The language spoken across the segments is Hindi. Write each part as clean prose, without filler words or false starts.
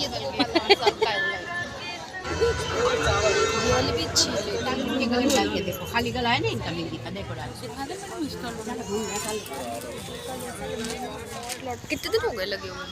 ये वाली भी अच्छी है। इनके गले में डाल के देखो, खाली गला है ना इनका मेहंदी का, देखो डाल के। कितने दिन हो गए लगे हुए?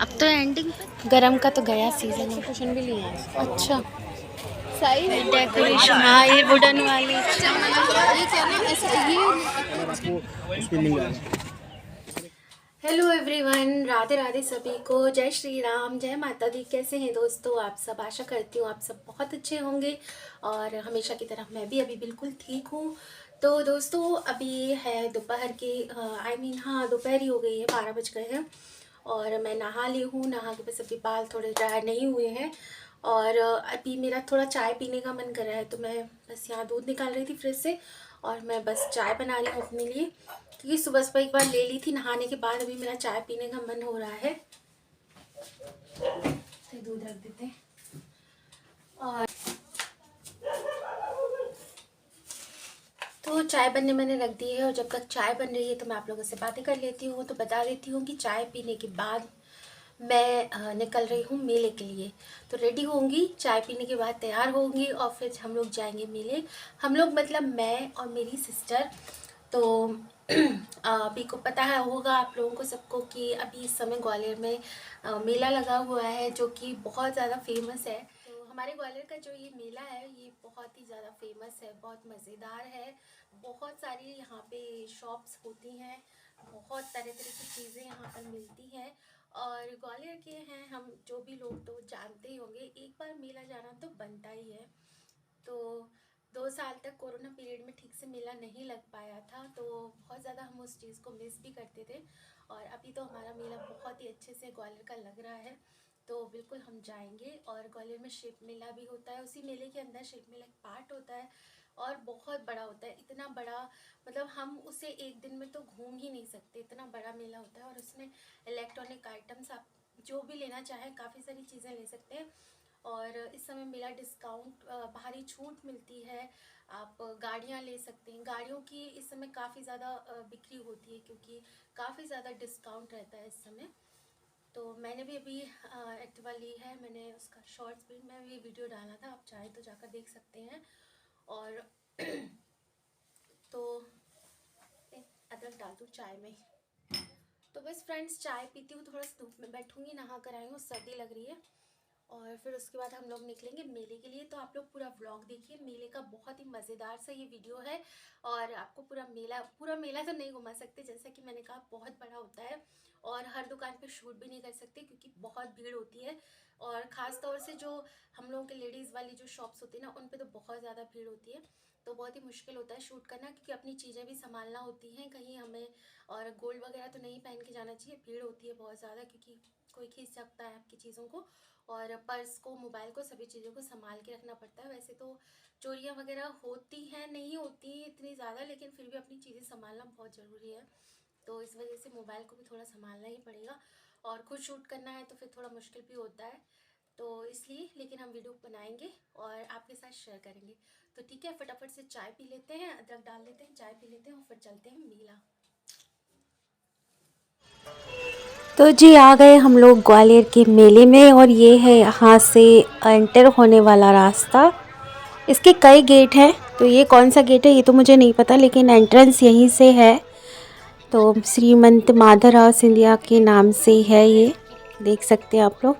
अब तो एंडिंग पे। गरम का तो गया सीजन है। कुशन भी लिया है। अच्छा सही डेकोरेशन। हाँ ये वुडन वाली। ये क्या ना ऐसे ये हेलो एवरीवन, राधे राधे सभी को। जय श्री राम, जय माता दी। कैसे हैं दोस्तों आप सब? आशा करती हूँ आप सब बहुत अच्छे होंगे और हमेशा की तरह मैं भी अभी बिल्कुल ठीक हूँ। तो दोस्तों अभी है दोपहर के हाँ दोपहर ही हो गई है, 12 बज गए हैं और मैं नहा ली हूँ। नहा के बस अभी बाल थोड़े ड्राई नहीं हुए हैं और अभी मेरा थोड़ा चाय पीने का मन कर रहा है, तो मैं बस यहाँ दूध निकाल रही थी फ्रिज से और मैं बस चाय बना रही हूँ अपने लिए, क्योंकि सुबह सुबह एक बार ले ली थी नहाने के बाद। अभी मेरा चाय पीने का मन हो रहा है, तो दूध रख देते हैं। और तो चाय बनने मैंने रख दी है और जब तक चाय बन रही है तो मैं आप लोगों से बातें कर लेती हूँ। तो बता देती हूँ कि चाय पीने के बाद मैं निकल रही हूँ मेले के लिए। तो रेडी होंगी, चाय पीने के बाद तैयार होंगी और फिर हम लोग जाएंगे मेले। हम लोग मतलब मैं और मेरी सिस्टर। तो अभी को पता है होगा आप लोगों को सबको कि अभी इस समय ग्वालियर में मेला लगा हुआ है जो कि बहुत ज़्यादा फेमस है। तो हमारे ग्वालियर का जो ये मेला है ये बहुत ही ज़्यादा फेमस है, बहुत मज़ेदार है। बहुत सारी यहाँ पे शॉप्स होती हैं, बहुत तरह तरह की चीज़ें यहाँ पर मिलती हैं और ग्वालियर के हैं हम जो भी लोग तो जानते ही होंगे, एक बार मेला जाना तो बनता ही है। तो 2 साल तक कोरोना पीरियड में ठीक से मेला नहीं लग पाया था, तो बहुत ज़्यादा हम उस चीज़ को मिस भी करते थे। और अभी तो हमारा मेला बहुत ही अच्छे से ग्वालियर का लग रहा है, तो बिल्कुल हम जाएंगे। और ग्वालियर में शिप मेला भी होता है, उसी मेले के अंदर शिप मेला एक पार्ट होता है और बहुत बड़ा होता है। इतना बड़ा मतलब हम उसे एक दिन में तो घूम ही नहीं सकते, इतना बड़ा मेला होता है। और उसमें इलेक्ट्रॉनिक आइटम्स आप जो भी लेना चाहें काफ़ी सारी चीज़ें ले सकते हैं। और इस समय मेला डिस्काउंट भारी छूट मिलती है, आप गाड़ियाँ ले सकते हैं। गाड़ियों की इस समय काफ़ी ज़्यादा बिक्री होती है क्योंकि काफ़ी ज़्यादा डिस्काउंट रहता है इस समय। तो मैंने भी अभी एक्टिवा ली है, मैंने उसका शॉर्ट्स भी मैं भी वीडियो डाला था, आप चाहे तो जाकर देख सकते हैं। और तो अदरक डाल दूँ चाय में। तो बस फ्रेंड्स चाय पीती हूँ, थोड़ा सा धूप में बैठूँगी, नहा कर आई हूँ, सर्दी लग रही है। और फिर उसके बाद हम लोग निकलेंगे मेले के लिए। तो आप लोग पूरा व्लॉग देखिए, मेले का बहुत ही मज़ेदार सा ये वीडियो है और आपको पूरा मेला तो नहीं घुमा सकते, जैसा कि मैंने कहा बहुत बड़ा होता है और हर दुकान पे शूट भी नहीं कर सकते क्योंकि बहुत भीड़ होती है। और ख़ास तौर से जो हम लोगों के लेडीज़ वाली जो शॉप्स होती है ना, उन पे तो बहुत ज़्यादा भीड़ होती है, तो बहुत ही मुश्किल होता है शूट करना क्योंकि अपनी चीज़ें भी संभालना होती हैं कहीं हमें। और गोल्ड वगैरह तो नहीं पहन के जाना चाहिए, भीड़ होती है बहुत ज़्यादा क्योंकि कोई खींच सकता है आपकी चीज़ों को। और पर्स को, मोबाइल को, सभी चीज़ों को संभाल के रखना पड़ता है। वैसे तो चोरियां वगैरह होती हैं, नहीं होती इतनी ज़्यादा, लेकिन फिर भी अपनी चीज़ें संभालना बहुत ज़रूरी है। तो इस वजह से मोबाइल को भी थोड़ा संभालना ही पड़ेगा और खुद शूट करना है तो फिर थोड़ा मुश्किल भी होता है, तो इसलिए। लेकिन हम वीडियो बनाएंगे और आपके साथ शेयर करेंगे। तो ठीक है, फटाफट से चाय पी लेते हैं, अदरक डाल लेते हैं, चाय पी लेते हैं और फिर चलते हैं मेला। तो जी आ गए हम लोग ग्वालियर के मेले में और ये है यहाँ से एंटर होने वाला रास्ता। इसके कई गेट हैं, तो ये कौन सा गेट है ये तो मुझे नहीं पता, लेकिन एंट्रेंस यहीं से है। तो श्रीमंत माधवराव सिंधिया के नाम से है, ये देख सकते हैं आप लोग।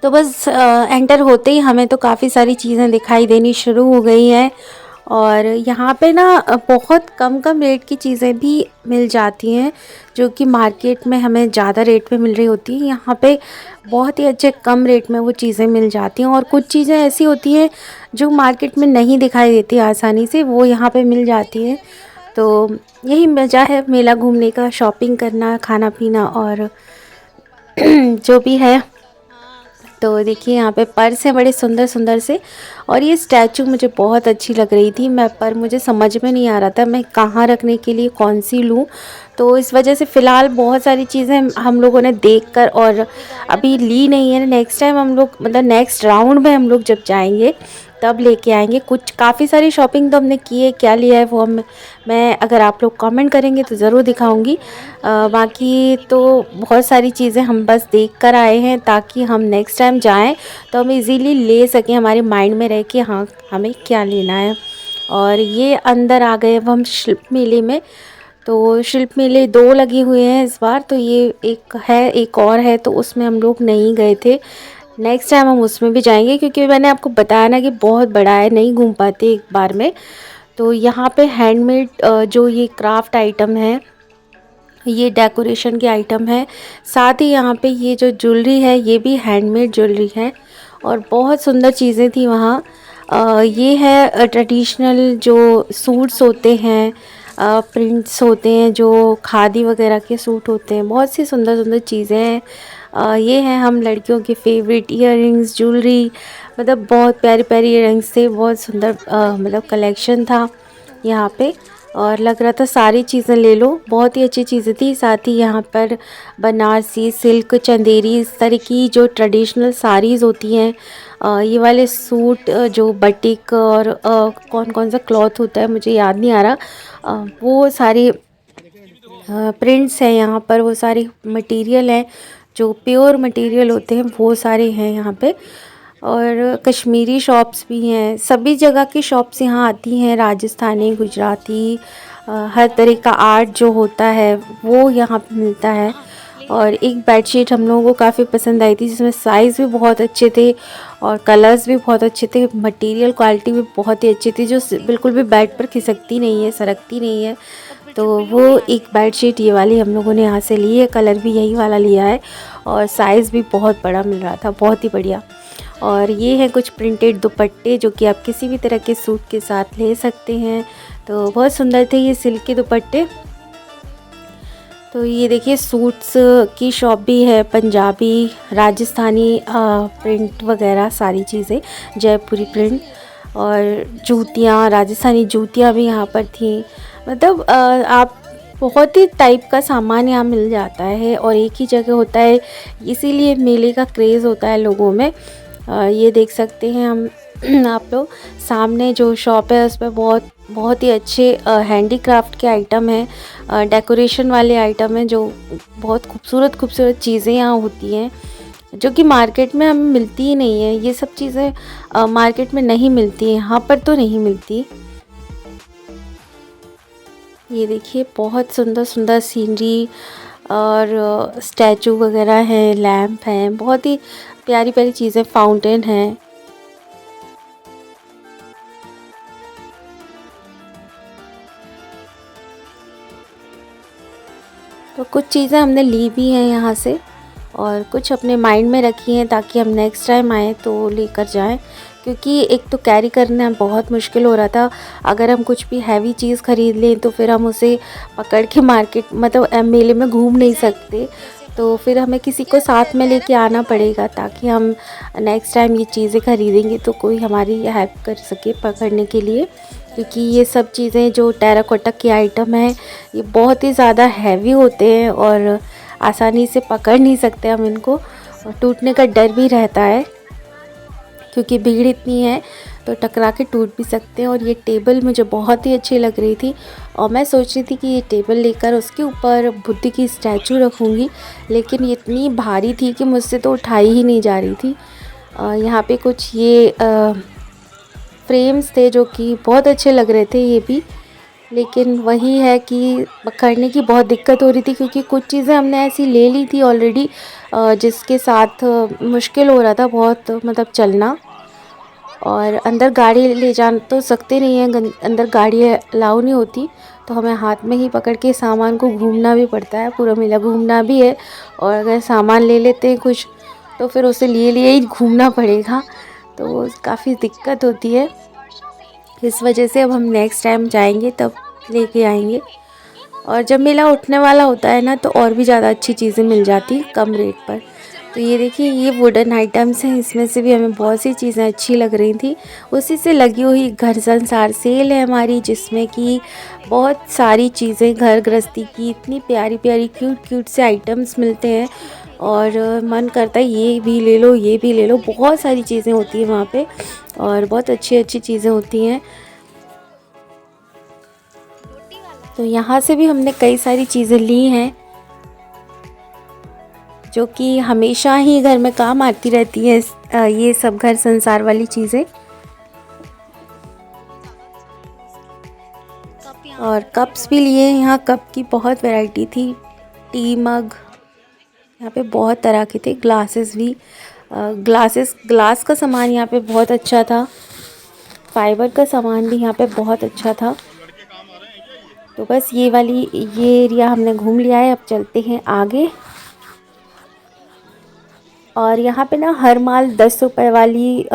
तो बस एंटर होते ही हमें तो काफ़ी सारी चीज़ें दिखाई देनी शुरू हो गई हैं और यहाँ पे ना बहुत कम कम रेट की चीज़ें भी मिल जाती हैं जो कि मार्केट में हमें ज़्यादा रेट पे मिल रही होती हैं। यहाँ पे बहुत ही अच्छे कम रेट में वो चीज़ें मिल जाती हैं और कुछ चीज़ें ऐसी होती हैं जो मार्केट में नहीं दिखाई देती आसानी से, वो यहाँ पे मिल जाती हैं। तो यही मज़ा है मेला घूमने का, शॉपिंग करना, खाना पीना और जो भी है। तो देखिए यहाँ पे पर्स है बड़े सुंदर सुंदर से और ये स्टैचू मुझे बहुत अच्छी लग रही थी, पर मुझे समझ में नहीं आ रहा था मैं कहाँ रखने के लिए कौन सी लूँ। तो इस वजह से फ़िलहाल बहुत सारी चीज़ें हम लोगों ने देख कर और अभी ली नहीं है। नेक्स्ट टाइम हम लोग मतलब नेक्स्ट राउंड में हम लोग जब जाएंगे तब लेके आएंगे। कुछ काफ़ी सारी शॉपिंग तो हमने की है, क्या लिया है वो मैं अगर आप लोग कमेंट करेंगे तो ज़रूर दिखाऊंगी। बाकी तो बहुत सारी चीज़ें हम बस देख कर आए हैं ताकि हम नेक्स्ट टाइम जाएं तो हम इजीली ले सकें, हमारे माइंड में रहे कि हाँ हमें क्या लेना है। और ये अंदर आ गए अब हम शिल्प मेले में। तो शिल्प मेले 2 लगे हुए हैं इस बार, तो ये एक है, एक और है, तो उसमें हम लोग नहीं गए थे। नेक्स्ट टाइम हम उसमें भी जाएंगे क्योंकि मैंने आपको बताया ना कि बहुत बड़ा है, नहीं घूम पाते एक बार में। तो यहाँ पे हैंडमेड जो ये क्राफ्ट आइटम है, ये डेकोरेशन के आइटम है। साथ ही यहाँ पे ये जो ज्वेलरी है ये भी हैंडमेड ज्वेलरी है और बहुत सुंदर चीज़ें थी वहाँ। ये है ट्रेडिशनल जो सूट्स होते हैं, प्रिंट्स होते हैं, जो खादी वगैरह के सूट होते हैं, बहुत सी सुंदर सुंदर चीज़ें हैं। ये हैं हम लड़कियों के फेवरेट इयररिंग्स, ज्वेलरी, मतलब बहुत प्यारी प्यारी इयररिंग्स थे, बहुत सुंदर मतलब कलेक्शन था यहाँ पे। और लग रहा था सारी चीज़ें ले लो, बहुत ही अच्छी चीज़ें थी। साथ ही यहाँ पर बनारसी, सिल्क, चंदेरी, इस तरह की जो ट्रेडिशनल साड़ीज़ होती हैं, ये वाले सूट, जो बटिक और कौन कौन सा क्लॉथ होता है मुझे याद नहीं आ रहा, वो सारी प्रिंट्स हैं यहाँ पर, वो सारी मटेरियल हैं जो प्योर मटेरियल होते हैं वो सारे हैं यहाँ पे। और कश्मीरी शॉप्स भी हैं, सभी जगह की शॉप्स यहाँ आती हैं, राजस्थानी, गुजराती, हर तरह का आर्ट जो होता है वो यहाँ पे मिलता है। और एक बेडशीट हम लोगों को काफ़ी पसंद आई थी जिसमें साइज़ भी बहुत अच्छे थे और कलर्स भी बहुत अच्छे थे, मटेरियल क्वालिटी भी बहुत ही अच्छी थी, जो बिल्कुल भी बेड पर खिसकती नहीं है, सरकती नहीं है। तो वो एक बेडशीट ये वाली हम लोगों ने यहाँ से ली है, कलर भी यही वाला लिया है और साइज़ भी बहुत बड़ा मिल रहा था, बहुत ही बढ़िया। और ये हैं कुछ प्रिंटेड दुपट्टे जो कि आप किसी भी तरह के सूट के साथ ले सकते हैं, तो बहुत सुंदर थे ये सिल्क के दुपट्टे। तो ये देखिए सूट्स की शॉप भी है, पंजाबी, राजस्थानी प्रिंट वगैरह सारी चीज़ें, जयपुरी प्रिंट, और जूतियाँ, राजस्थानी जूतियाँ भी यहाँ पर थी। मतलब आप बहुत ही टाइप का सामान यहाँ मिल जाता है और एक ही जगह होता है, इसीलिए मेले का क्रेज़ होता है लोगों में। ये देख सकते हैं हम आप लोग, सामने जो शॉप है उसमें बहुत ही अच्छे हैंडीक्राफ्ट के आइटम हैं, डेकोरेशन वाले आइटम हैं, जो बहुत खूबसूरत खूबसूरत चीज़ें यहाँ होती हैं जो कि मार्केट में हमें मिलती ही नहीं है। ये सब चीज़ें मार्केट में नहीं मिलती हैं, यहाँ पर तो नहीं मिलती। ये देखिए बहुत सुंदर सुंदर सीनरी और स्टैचू वगैरह हैं, लैम्प हैं, बहुत ही प्यारी प्यारी चीज़ें, फाउंटेन है। तो कुछ चीज़ें हमने ली भी हैं यहाँ से और कुछ अपने माइंड में रखी हैं ताकि हम नेक्स्ट टाइम आएँ तो लेकर जाएं, क्योंकि एक तो कैरी करना बहुत मुश्किल हो रहा था। अगर हम कुछ भी हैवी चीज़ ख़रीद लें तो फिर हम उसे पकड़ के मार्केट मतलब मेले में घूम नहीं सकते, तो फिर हमें किसी को साथ में लेके आना पड़ेगा ताकि हम नेक्स्ट टाइम ये चीज़ें ख़रीदेंगे तो कोई हमारी हेल्प कर सके पकड़ने के लिए। क्योंकि ये सब चीज़ें जो टेराकोटा के आइटम हैं ये बहुत ही ज़्यादा हैवी होते हैं और आसानी से पकड़ नहीं सकते हम इनको, और टूटने का डर भी रहता है क्योंकि भीड़ इतनी है, तो टकरा के टूट भी सकते हैं। और ये टेबल मुझे बहुत ही अच्छी लग रही थी और मैं सोच रही थी कि ये टेबल लेकर उसके ऊपर बुद्ध की स्टैचू रखूँगी, लेकिन ये इतनी भारी थी कि मुझसे तो उठाई ही नहीं जा रही थी। यहाँ पे कुछ ये फ्रेम्स थे जो कि बहुत अच्छे लग रहे थे ये भी, लेकिन वही है कि पकड़ने की बहुत दिक्कत हो रही थी क्योंकि कुछ चीज़ें हमने ऐसी ले ली थी ऑलरेडी जिसके साथ मुश्किल हो रहा था बहुत, मतलब चलना। और अंदर गाड़ी ले जा तो सकते नहीं हैं, अंदर गाड़ी अलाउ नहीं होती, तो हमें हाथ में ही पकड़ के सामान को घूमना भी पड़ता है, पूरा मेला घूमना भी है। और अगर सामान ले लेते हैं कुछ तो फिर उसे लिए लिए ही घूमना पड़ेगा, तो काफ़ी दिक्कत होती है। इस वजह से अब हम नेक्स्ट टाइम जाएंगे तब लेके आएंगे। और जब मेला उठने वाला होता है ना तो और भी ज़्यादा अच्छी चीज़ें मिल जाती कम रेट पर। तो ये देखिए ये वुडन आइटम्स हैं, इसमें से भी हमें बहुत सी चीज़ें अच्छी लग रही थी। उसी से लगी हुई घर संसार सेल है हमारी, जिसमें कि बहुत सारी चीज़ें घर गृहस्थी की इतनी प्यारी प्यारी क्यूट क्यूट से आइटम्स मिलते हैं और मन करता है ये भी ले लो ये भी ले लो। बहुत सारी चीज़ें होती हैं वहाँ पे और बहुत अच्छी अच्छी चीज़ें होती हैं। तो यहाँ से भी हमने कई सारी चीज़ें ली हैं जो कि हमेशा ही घर में काम आती रहती है, ये सब घर संसार वाली चीज़ें। और कप्स भी लिए, यहाँ कप की बहुत वैरायटी थी, टी मग यहाँ पे बहुत तरह के थे, ग्लासेस भी, ग्लास का सामान यहाँ पे बहुत अच्छा था, फाइबर का सामान भी यहाँ पे बहुत अच्छा था। तो बस ये एरिया हमने घूम लिया है, अब चलते हैं आगे। और यहाँ पे ना हर माल 10 रुपए वाली,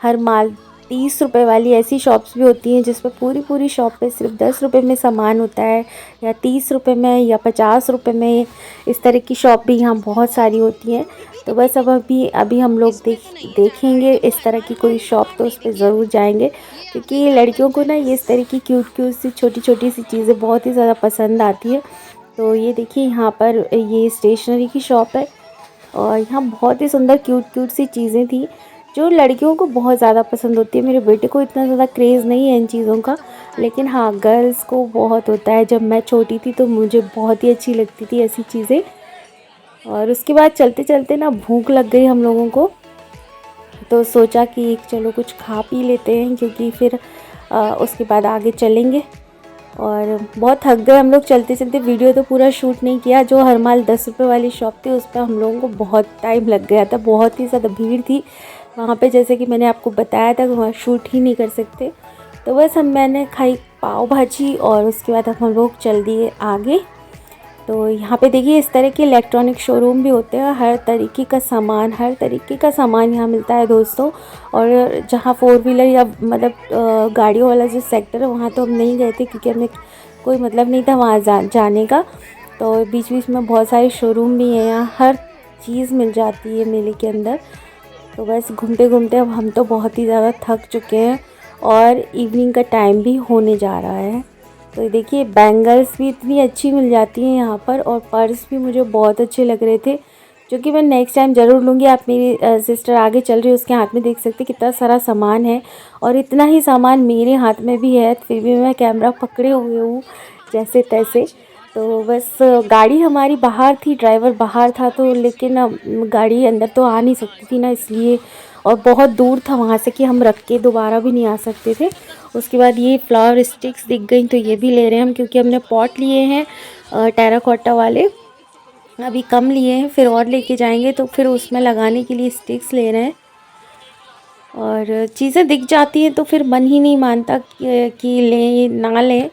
हर माल 30 रुपए वाली ऐसी शॉप्स भी होती हैं जिस पर पूरी शॉप पे सिर्फ 10 रुपए में सामान होता है, या 30 रुपए में या 50 रुपए में। इस तरह की शॉप भी यहाँ बहुत सारी होती हैं। तो बस अब अभी हम लोग देखेंगे इस तरह की कोई शॉप, तो उस पर ज़रूर जाएंगे, क्योंकि लड़कियों को ना ये इस तरह की क्यूट क्यूट सी छोटी छोटी सी चीज़ें बहुत ही ज़्यादा पसंद आती है। तो ये देखिए यहाँ पर ये स्टेशनरी की शॉप है और यहाँ बहुत ही सुंदर क्यूट क्यूट सी चीज़ें थी जो लड़कियों को बहुत ज़्यादा पसंद होती है। मेरे बेटे को इतना ज़्यादा क्रेज़ नहीं है इन चीज़ों का, लेकिन हाँ गर्ल्स को बहुत होता है। जब मैं छोटी थी तो मुझे बहुत ही अच्छी लगती थी ऐसी चीज़ें। और उसके बाद चलते चलते ना भूख लग गई हम लोगों को, तो सोचा कि चलो कुछ खा पी लेते हैं, क्योंकि फिर उसके बाद आगे चलेंगे। और बहुत थक गए हम लोग चलते चलते, वीडियो तो पूरा शूट नहीं किया। जो हर माल 10 रुपये वाली शॉप थी उस पर हम लोगों को बहुत टाइम लग गया था, बहुत ही ज़्यादा भीड़ थी वहाँ पे, जैसे कि मैंने आपको बताया था, वहाँ शूट ही नहीं कर सकते। तो बस मैंने खाई पाव भाजी और उसके बाद हम लोग चल दिए आगे। तो यहाँ पे देखिए इस तरह के इलेक्ट्रॉनिक शोरूम भी होते हैं, हर तरीके का सामान यहाँ मिलता है दोस्तों। और जहाँ 4 व्हीलर या मतलब गाड़ियों वाला जो सेक्टर है वहाँ तो हम नहीं गए थे, क्योंकि हमें कोई मतलब नहीं था वहाँ जाने का। तो बीच बीच में बहुत सारे शोरूम भी हैं, यहाँ हर चीज़ मिल जाती है मेले के अंदर। तो बस घूमते घूमते अब हम तो बहुत ही ज़्यादा थक चुके हैं और इवनिंग का टाइम भी होने जा रहा है। तो देखिए बैंगल्स भी इतनी अच्छी मिल जाती हैं यहाँ पर, और पर्स भी मुझे बहुत अच्छे लग रहे थे, जो कि मैं नेक्स्ट टाइम ज़रूर लूँगी। आप मेरी सिस्टर आगे चल रही है, उसके हाथ में देख सकते कितना सारा सामान है, और इतना ही सामान मेरे हाथ में भी है, फिर भी मैं कैमरा पकड़े हुए हूँ जैसे तैसे। तो बस गाड़ी हमारी बाहर थी, ड्राइवर बाहर था, तो लेकिन गाड़ी अंदर तो आ नहीं सकती थी ना, इसलिए, और बहुत दूर था वहाँ से कि हम रख के दोबारा भी नहीं आ सकते थे। उसके बाद ये फ्लावर स्टिक्स दिख गई तो ये भी ले रहे हैं हम, क्योंकि हमने पॉट लिए हैं टेराकोटा वाले, अभी कम लिए हैं, फिर और लेके जाएंगे तो फिर उसमें लगाने के लिए स्टिक्स ले रहे हैं। और चीज़ें दिख जाती हैं तो फिर मन ही नहीं मानता कि लें ना लें,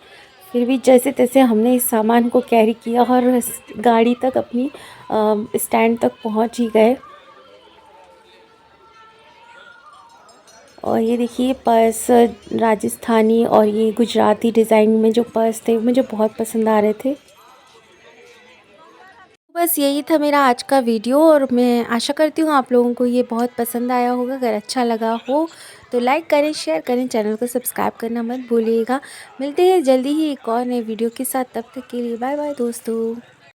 फिर भी जैसे तैसे हमने इस सामान को कैरी किया और गाड़ी तक अपनी स्टैंड तक पहुंच ही गए। और ये देखिए पर्स राजस्थानी और ये गुजराती डिज़ाइन में जो पर्स थे मुझे बहुत पसंद आ रहे थे। बस यही था मेरा आज का वीडियो, और मैं आशा करती हूँ आप लोगों को ये बहुत पसंद आया होगा। अगर अच्छा लगा हो तो लाइक करें, शेयर करें, चैनल को सब्सक्राइब करना मत भूलिएगा। मिलते हैं जल्दी ही एक और नए वीडियो के साथ, तब तक के लिए बाय बाय दोस्तों।